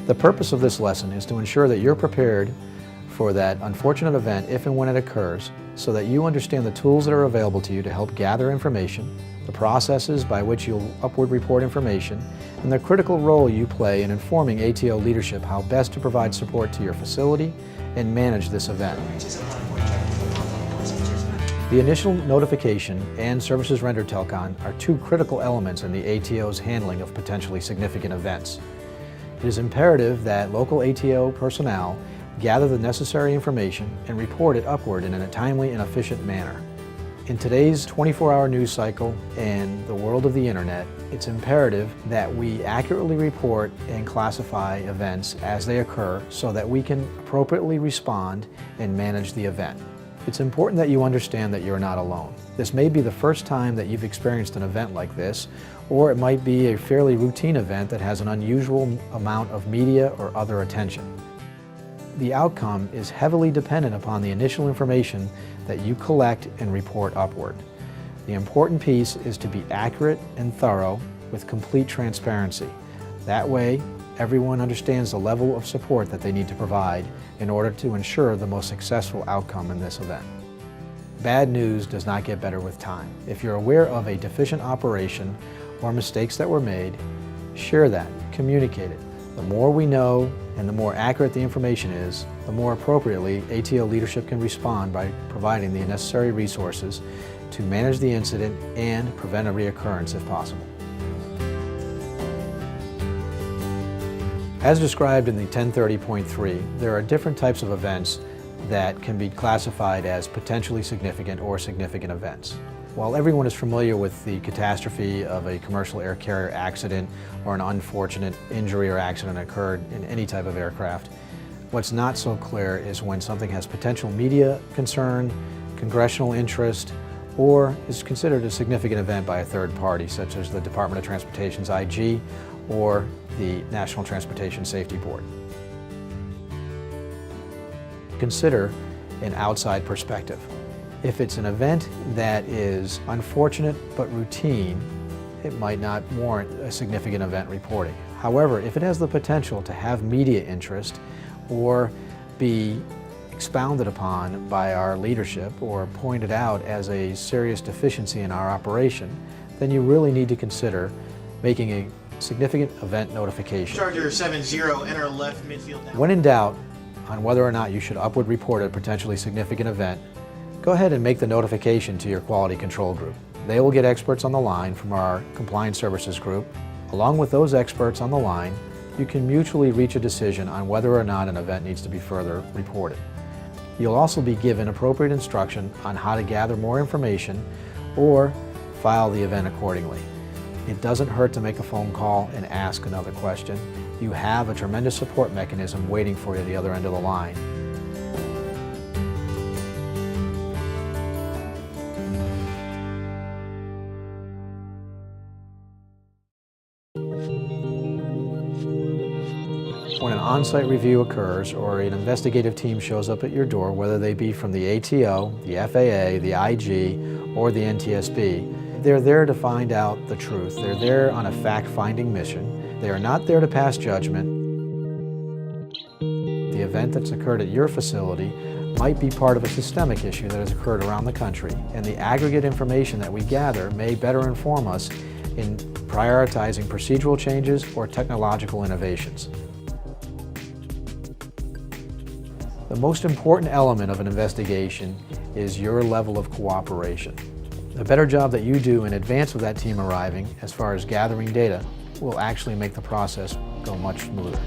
The purpose of this lesson is to ensure that you're prepared for that unfortunate event if and when it occurs, so that you understand the tools that are available to you to help gather information, the processes by which you'll upward report information, and the critical role you play in informing ATO leadership how best to provide support to your facility and manage this event. The initial notification and services rendered telecon are two critical elements in the ATO's handling of potentially significant events. It is imperative that local ATO personnel gather the necessary information and report it upward in a timely and efficient manner. In today's 24-hour news cycle and the world of the internet, it's imperative that we accurately report and classify events as they occur so that we can appropriately respond and manage the event. It's important that you understand that you're not alone. This may be the first time that you've experienced an event like this, or it might be a fairly routine event that has an unusual amount of media or other attention. The outcome is heavily dependent upon the initial information that you collect and report upward. The important piece is to be accurate and thorough with complete transparency. That way, everyone understands the level of support that they need to provide in order to ensure the most successful outcome in this event. Bad news does not get better with time. If you're aware of a deficient operation or mistakes that were made, share that, communicate it. The more we know and the more accurate the information is, the more appropriately ATO leadership can respond by providing the necessary resources to manage the incident and prevent a reoccurrence if possible. As described in the 1030.3, there are different types of events that can be classified as potentially significant or significant events. While everyone is familiar with the catastrophe of a commercial air carrier accident or an unfortunate injury or accident occurred in any type of aircraft, what's not so clear is when something has potential media concern, congressional interest, or is considered a significant event by a third party, such as the Department of Transportation's IG or the National Transportation Safety Board. Consider an outside perspective. If it's an event that is unfortunate but routine, it might not warrant a significant event reporting. However, if it has the potential to have media interest or be expounded upon by our leadership or pointed out as a serious deficiency in our operation, then you really need to consider making a significant event notification. Charger 70, enter left midfield now. When in doubt on whether or not you should upward report a potentially significant event, go ahead and make the notification to your quality control group. They will get experts on the line from our compliance services group. Along with those experts on the line, you can mutually reach a decision on whether or not an event needs to be further reported. You'll also be given appropriate instruction on how to gather more information or file the event accordingly. It doesn't hurt to make a phone call and ask another question. You have a tremendous support mechanism waiting for you at the other end of the line. When an on-site review occurs or an investigative team shows up at your door, whether they be from the ATO, the FAA, the IG, or the NTSB, they're there to find out the truth. They're there on a fact-finding mission. They are not there to pass judgment. The event that's occurred at your facility might be part of a systemic issue that has occurred around the country, and the aggregate information that we gather may better inform us in prioritizing procedural changes or technological innovations. The most important element of an investigation is your level of cooperation. The better job that you do in advance of that team arriving, as far as gathering data, will actually make the process go much smoother.